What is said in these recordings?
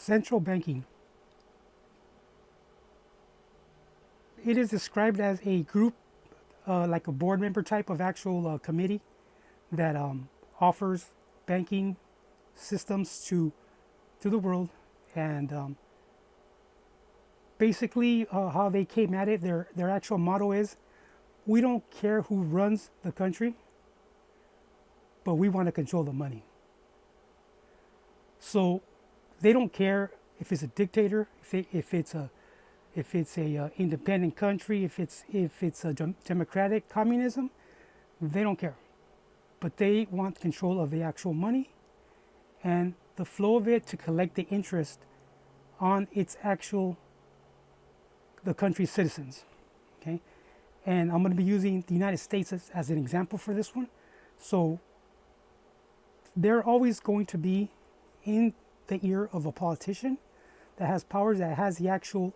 Central banking. It is described as a group, like a board member type of actual committee that offers banking systems to the world, and basically how they came at it. Their actual motto is, "We don't care who runs the country, but we want to control the money." So they don't care if it's a dictator, if it's a independent country, if it's a democratic communism. They don't care, but they want control of the actual money and the flow of it to collect the interest on its actual the country's citizens. Okay, and I'm going to be using the United States as an example for this one. So they're always going to be in the ear of a politician that has powers, that has the actual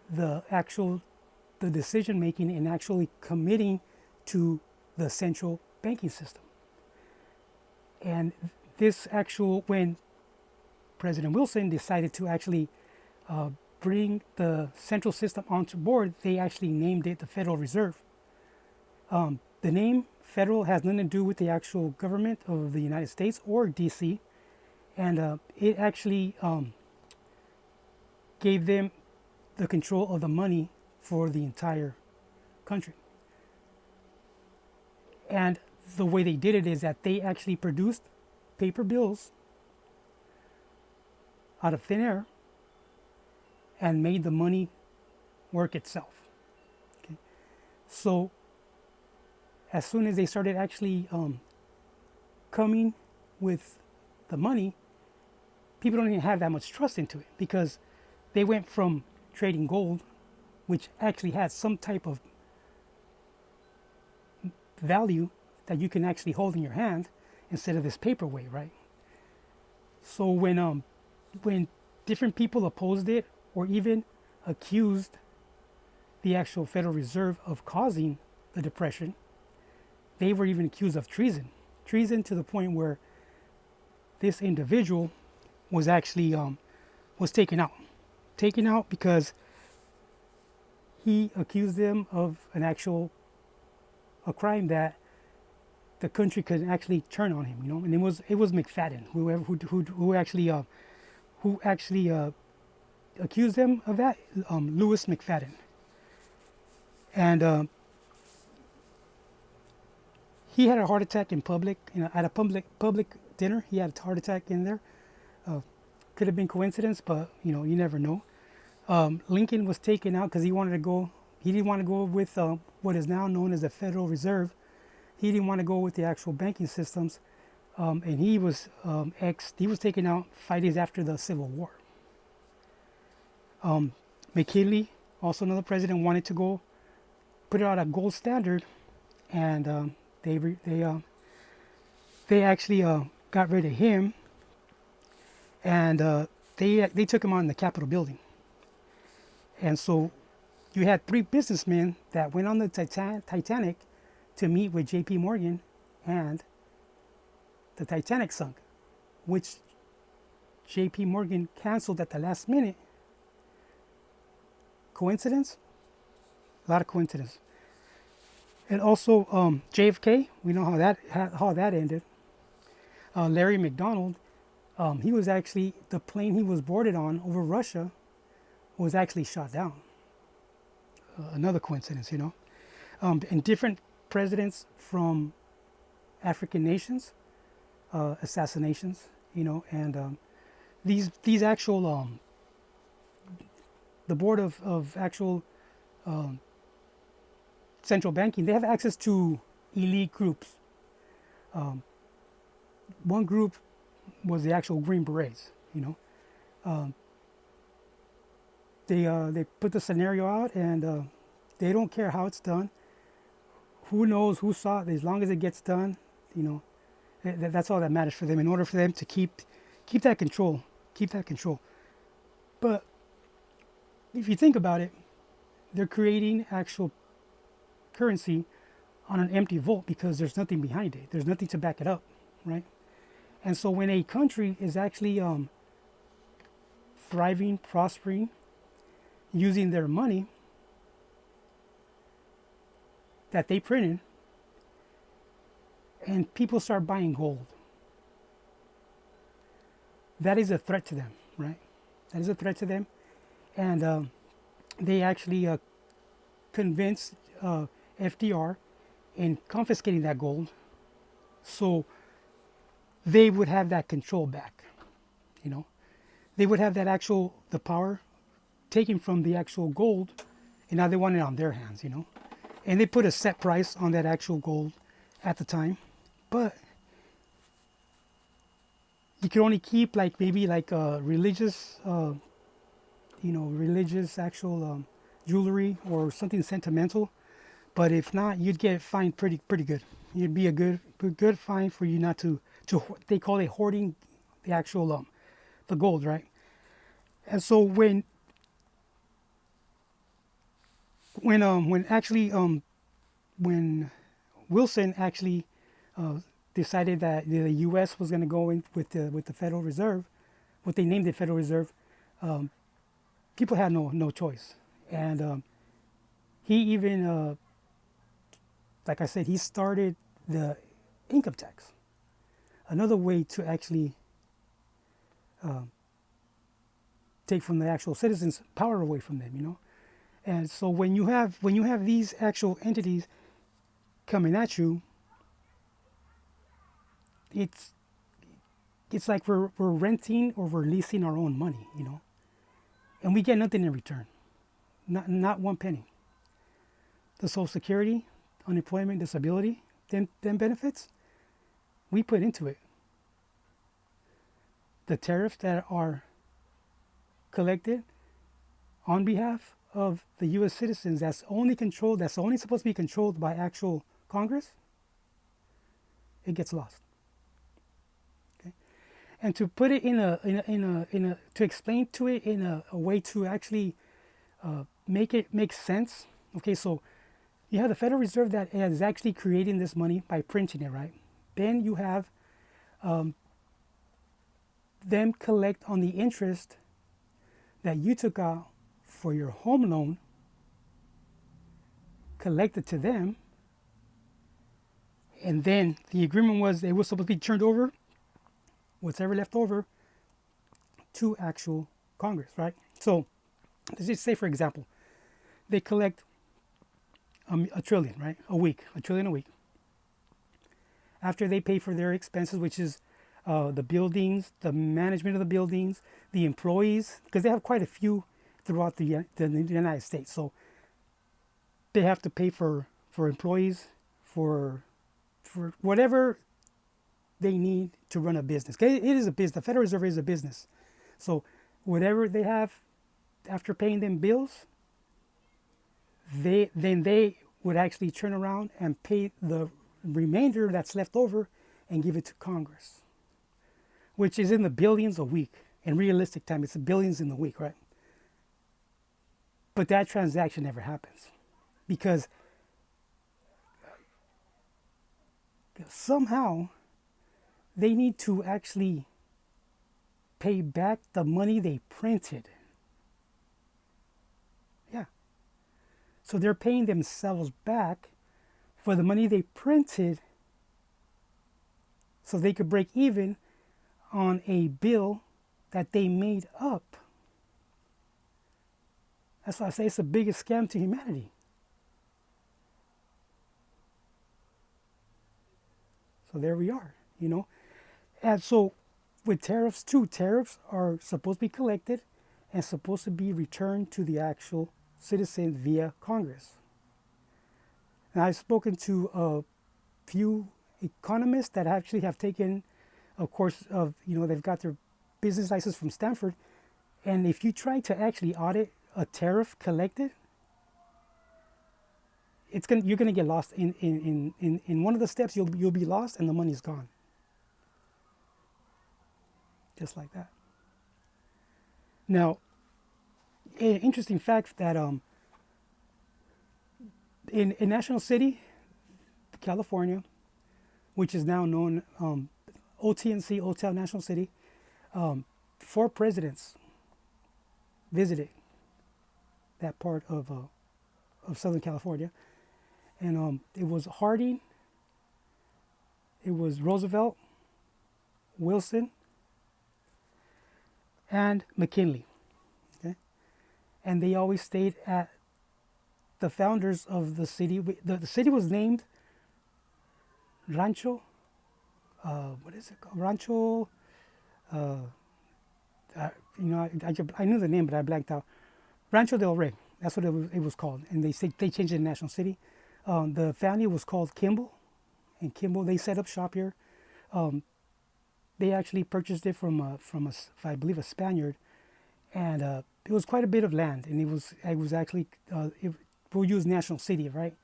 the decision making and actually committing to the central banking system. And this actual, when President Wilson decided to actually bring the central system onto board, they actually named it the Federal Reserve. The name federal has nothing to do with the actual government of the United States or DC, and it actually gave them the control of the money for the entire country. And the way they did it is that they actually produced paper bills out of thin air and made the money work itself. Okay? So as soon as they started actually coming with the money, people don't even have that much trust into it, because they went from trading gold, which actually has some type of value that you can actually hold in your hand instead of this paperweight, right? So when different people opposed it or even accused the actual Federal Reserve of causing the depression, they were even accused of treason. Treason to the point where this individual was actually was taken out because he accused them of a crime that the country could actually turn on him, and it was McFadden who actually accused them of that, Louis McFadden, and he had a heart attack in public, at a public dinner. He had a heart attack in there. Could have been coincidence, but you never know. Lincoln was taken out because he didn't want to go with what is now known as the Federal Reserve. He didn't want to go with the actual banking systems, and he was he was taken out 5 days after the Civil War. McKinley, also another president, wanted to go put out a gold standard, and they actually got rid of him, and they took him on the Capitol building. And so you had 3 businessmen that went on the Titanic to meet with J.P. Morgan, and the Titanic sunk, which J.P. Morgan canceled at the last minute. Coincidence? A lot of coincidence. And also JFK, we know how that ended. Larry McDonald, he was actually, the plane he was boarded on over Russia was actually shot down. Another coincidence, and different presidents from African nations, assassinations, and these actual the board of actual central banking, they have access to elite groups. One group was the actual Green Berets. They put the scenario out, and they don't care how it's done. Who knows who saw it? As long as it gets done, that's all that matters for them. In order for them to keep that control, But if you think about it, they're creating actual currency on an empty vault because there's nothing behind it. There's nothing to back it up, right? And so when a country is actually thriving, prospering, using their money that they printed, and people start buying gold. That is a threat to them, right? That is a threat to them. And they actually convinced FDR in confiscating that gold so they would have that control back, you know. They would have the power taken from the actual gold, and now they want it on their hands, you know. And they put a set price on that actual gold at the time, but you could only keep like maybe like religious, religious actual jewelry or something sentimental. But if not, you'd get fined pretty good. It'd be a good fine for you not to they call it hoarding the actual the gold, right? And so when Wilson actually decided that the U.S. was going to go in with the Federal Reserve, what they named the Federal Reserve, people had no choice, and he even, like I said, he started the income tax, another way to actually take from the actual citizens power away from them, you know. And so when you have these actual entities coming at you, it's like we're renting or we're leasing our own money, you know, and we get nothing in return, not one penny. The Social Security, unemployment, disability, them benefits, we put into it. The tariffs that are collected on behalf of the U.S. citizens, that's only supposed to be controlled by actual Congress, it gets lost. Okay, and to put it to explain to it in a way to actually make it make sense. Okay, so you have the Federal Reserve that is actually creating this money by printing it, right? Then you have them collect on the interest that you took out for your home loan, collected to them, and then the agreement was they were supposed to be turned over, whatever left over, to actual Congress, right? So let's just say, for example, they collect a trillion, right? A trillion a week. After they pay for their expenses, which is the buildings, the management of the buildings, the employees, because they have quite a few throughout the United States. So they have to pay for employees, for whatever they need to run a business. It is a business. The Federal Reserve is a business. So whatever they have after paying them bills, they would actually turn around and pay the remainder that's left over and give it to Congress, which is in the billions a week. In realistic time, it's billions in the week, right? But that transaction never happens because somehow they need to actually pay back the money they printed. Yeah. So they're paying themselves back for the money they printed so they could break even on a bill that they made up. That's why I say it's the biggest scam to humanity. So there we are, you know. And so with tariffs too, tariffs are supposed to be collected and supposed to be returned to the actual citizen via Congress. Now I've spoken to a few economists that actually have taken a course of, they've got their business license from Stanford. And if you try to actually audit a tariff collected, you're gonna get lost in one of the steps. You'll be lost and the money's gone. Just like that. Now, an interesting fact that in National City, California, which is now known OTNC, Hotel National City, 4 presidents visited that part of Southern California, and it was Harding, it was Roosevelt, Wilson, and McKinley. Okay, and they always stayed at the founders of the city. The city was named Rancho. What is it called? Rancho. Uh, I knew the name, but I blanked out. Rancho del Rey. That's what it was called, and they changed it to National City. The family was called Kimball, and Kimball they set up shop here. They actually purchased it from I believe a Spaniard, and it was quite a bit of land, and it was actually we'll use National City, right?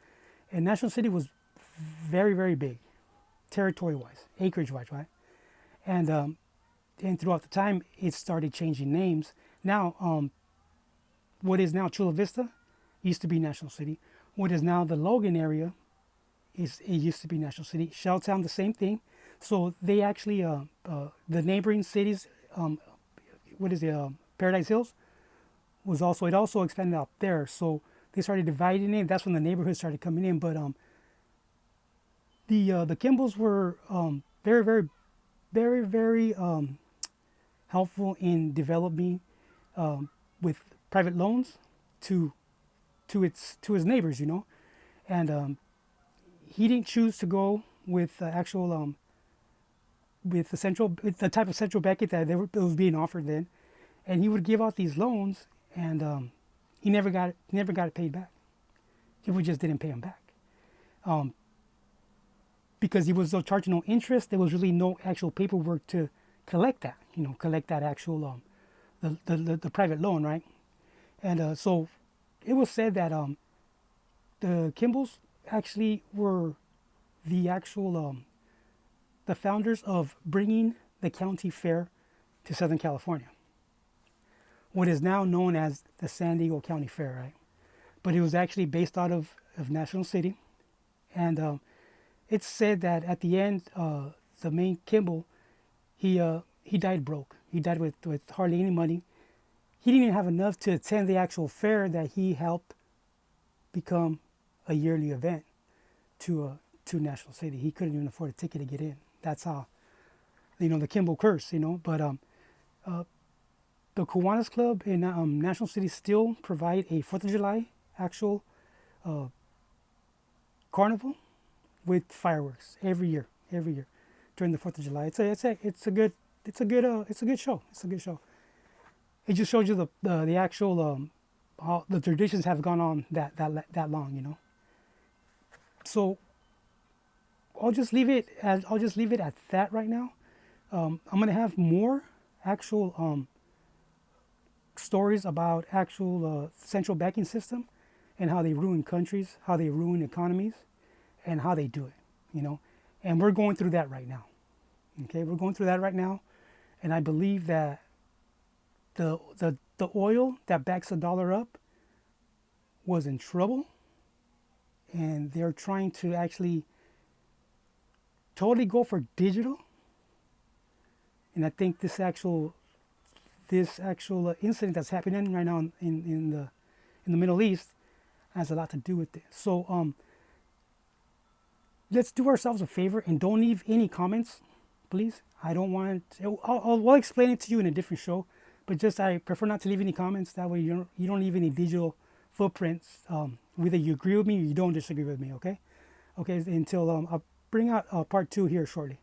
And National City was very, very big, territory-wise, acreage-wise, right? And throughout the time, it started changing names. Now, what is now Chula Vista used to be National City. What is now the Logan area it used to be National City. Shelltown, the same thing. So they actually, the neighboring cities, Paradise Hills, it also expanded out there. So they started dividing it. That's when the neighborhoods started coming in. But the Kimballs were very, very, very, very helpful in developing with private loans to his neighbors, and he didn't choose to go with with the type of central banking that it was being offered then, and he would give out these loans, and he never got it paid back. People just didn't pay him back, because he was charging no interest. There was really no actual paperwork to collect that actual the private loan, right? And so it was said that the Kimballs actually were the actual the founders of bringing the county fair to Southern California, what is now known as the San Diego County Fair, right? But it was actually based out of National City, and it's said that at the end, the main Kimball, he died broke. He died with hardly any money. He didn't even have enough to attend the actual fair that he helped become a yearly event to National City. He couldn't even afford a ticket to get in. That's how, the Kimball curse, But the Kiwanis Club in National City still provide a 4th of July actual carnival with fireworks every year during the 4th of July. It's a good show. It's a good show. It just shows you the actual how the traditions have gone on that long, So I'll just leave it at that right now. I'm gonna have more actual stories about actual central banking system and how they ruin countries, how they ruin economies, and how they do it, And we're going through that right now. Okay, we're going through that right now, and I believe that the oil that backs the dollar up was in trouble, and they're trying to actually totally go for digital. And I think this actual incident that's happening right now in the Middle East has a lot to do with it. So let's do ourselves a favor and don't leave any comments, please. I don't want to, I'll explain it to you in a different show, but I prefer not to leave any comments. That way you don't leave any digital footprints. Whether you agree with me or you don't disagree with me, okay? Okay, until I'll bring out part 2 here shortly.